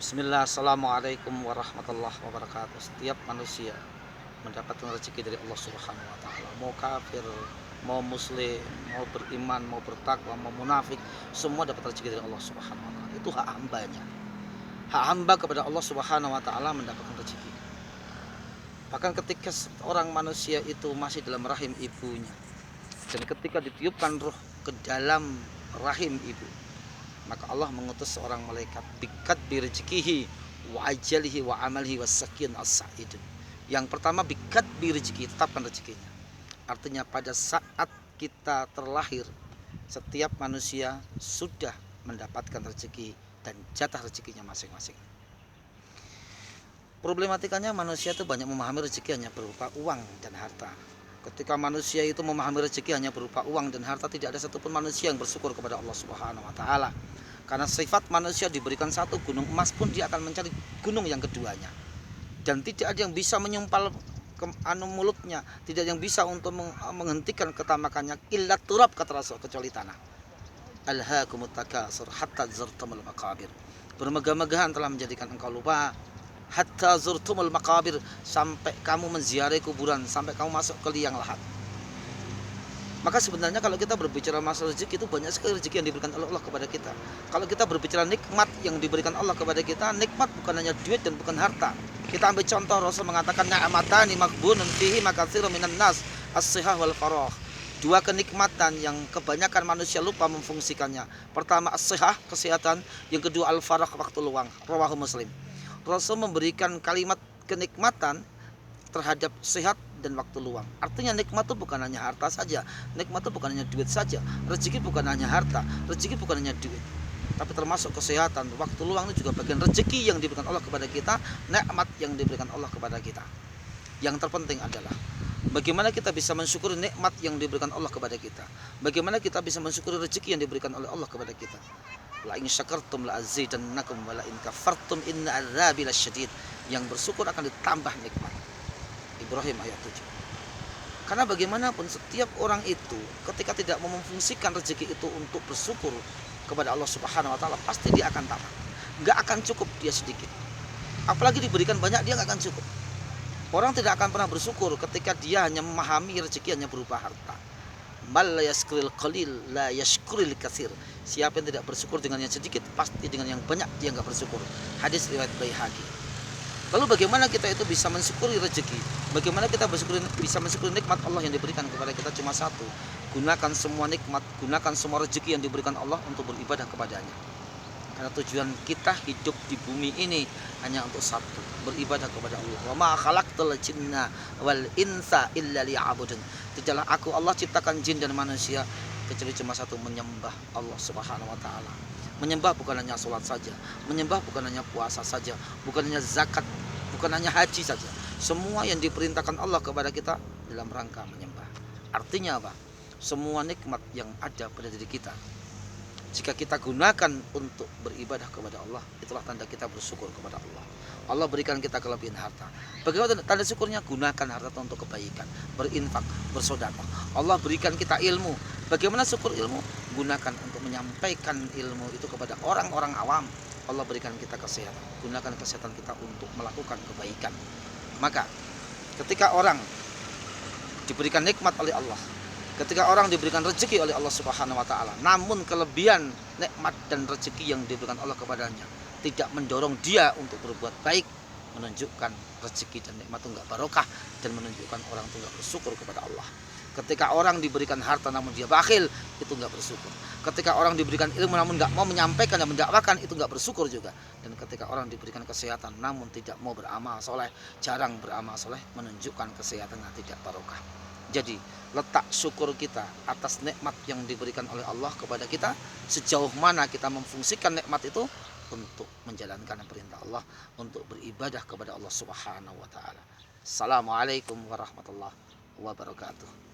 Bismillah, assalamualaikum warahmatullahi wabarakatuh. Setiap manusia mendapatkan rezeki dari Allah Subhanahu wa Ta'ala. Mau kafir, mau muslim, mau beriman, mau bertakwa, mau munafik, semua dapat rezeki dari Allah Subhanahu wa Ta'ala. Itu hak hambanya. Hak hamba kepada Allah Subhanahu wa Ta'ala mendapatkan rezeki. Bahkan ketika orang manusia itu masih dalam rahim ibunya, dan ketika ditiupkan ruh ke dalam rahim ibu, maka Allah mengutus seorang malaikat bikat birezekihi wa ajalihi wa amalihi wasakin as-sa'idun. Yang pertama bikat birezeki, tetapkan rezekinya. Artinya pada saat kita terlahir, setiap manusia sudah mendapatkan rezeki dan jatah rezekinya masing-masing. Problematikanya manusia itu banyak memahami rezeki hanya berupa uang dan harta. Ketika manusia itu memahami rezeki hanya berupa uang dan harta, tidak ada satupun manusia yang bersyukur kepada Allah Subhanahu wa Ta'ala. Karena sifat manusia diberikan satu gunung emas pun dia akan mencari gunung yang keduanya. Dan tidak ada yang bisa menyumpal mulutnya, tidak ada yang bisa untuk menghentikan ketamakannya illa turab, kata Rasul, kecuali tanah. Alhaakumut takasur hatta zurtumul maqabir. Bermegah-megahan telah menjadikan engkau lupa hatta zurtumul maqabir, sampai kamu menziarahi kuburan, sampai kamu masuk ke liang lahat. Maka sebenarnya kalau kita berbicara masalah rezeki, itu banyak sekali rezeki yang diberikan oleh Allah kepada kita. Kalau kita berbicara nikmat yang diberikan Allah kepada kita, nikmat bukan hanya duit dan bukan harta. Kita ambil contoh, Rasul mengatakan ni'matani maghbunun fihi makatsirun minan nas, as-sihah wal faragh. Dua kenikmatan yang kebanyakan manusia lupa memfungsikannya. Pertama as-sihah, kesehatan, yang kedua al-faragh, waktu luang. Rawahu Muslim. Rasul memberikan kalimat kenikmatan terhadap sehat dan waktu luang. Artinya nikmat itu bukan hanya harta saja, nikmat itu bukan hanya duit saja, rezeki bukan hanya harta, rezeki bukan hanya duit, tapi termasuk kesehatan, waktu luang itu juga bagian rezeki yang diberikan Allah kepada kita, nikmat yang diberikan Allah kepada kita. Yang terpenting adalah bagaimana kita bisa mensyukuri nikmat yang diberikan Allah kepada kita, bagaimana kita bisa mensyukuri rezeki yang diberikan oleh Allah kepada kita. La in syakartum la azidannakum wa la in kafartum inna adzabi lasyadid. Yang bersyukur akan ditambah nikmat. Ibrahim ayat 7. Karena bagaimanapun setiap orang itu ketika tidak memfungsikan rezeki itu untuk bersyukur kepada Allah Subhanahu wa Ta'ala, pasti dia akan tamak. Gak akan cukup dia sedikit. Apalagi diberikan banyak, dia gak akan cukup. Orang tidak akan pernah bersyukur ketika dia hanya memahami rezeki hanya berupa harta. Mal la yaskuril qalil la yashkuril katsir. Siapa yang tidak bersyukur dengan yang sedikit, pasti dengan yang banyak dia enggak bersyukur. Hadis riwayat Baihaqi. Lalu bagaimana kita itu bisa mensyukuri rezeki? Bagaimana kita bisa mensyukuri nikmat Allah yang diberikan kepada kita? Cuma satu, gunakan semua nikmat, gunakan semua rezeki yang diberikan Allah untuk beribadah kepadanya. Karena tujuan kita hidup di bumi ini hanya untuk satu, beribadah kepada Allah. Wa ma khalaqtul jinna wal insa illa liya'budun. Tidaklah aku Allah ciptakan jin dan manusia kecuali cuma satu, menyembah Allah Subhanahu wa Ta'ala. Menyembah bukan hanya sholat saja, menyembah bukan hanya puasa saja, bukan hanya zakat, bukan hanya haji saja. Semua yang diperintahkan Allah kepada kita dalam rangka menyembah. Artinya apa? Semua nikmat yang ada pada diri kita, jika kita gunakan untuk beribadah kepada Allah, itulah tanda kita bersyukur kepada Allah. Allah berikan kita kelebihan harta. Bagaimana tanda syukurnya? Gunakan harta untuk kebaikan, berinfak, bersedekah. Allah berikan kita ilmu. Bagaimana syukur ilmu? Gunakan untuk menyampaikan ilmu itu kepada orang-orang awam. Allah berikan kita kesehatan. Gunakan kesehatan kita untuk melakukan kebaikan. Maka ketika orang diberikan nikmat oleh Allah, ketika orang diberikan rezeki oleh Allah Subhanahu wa Ta'ala, namun kelebihan nikmat dan rezeki yang diberikan Allah kepadanya tidak mendorong dia untuk berbuat baik, menunjukkan rezeki dan nikmat itu enggak barokah dan menunjukkan orang itu enggak bersyukur kepada Allah. Ketika orang diberikan harta namun dia bakhil, itu enggak bersyukur. Ketika orang diberikan ilmu namun enggak mau menyampaikan dan mendakwakan, itu enggak bersyukur juga. Dan ketika orang diberikan kesehatan namun tidak mau beramal soleh, jarang beramal soleh, menunjukkan kesehatannya tidak barokah. Jadi letak syukur kita atas nikmat yang diberikan oleh Allah kepada kita, sejauh mana kita memfungsikan nikmat itu untuk menjalankan perintah Allah, untuk beribadah kepada Allah Subhanahu wa Ta'ala. Assalamualaikum warahmatullahi wabarakatuh.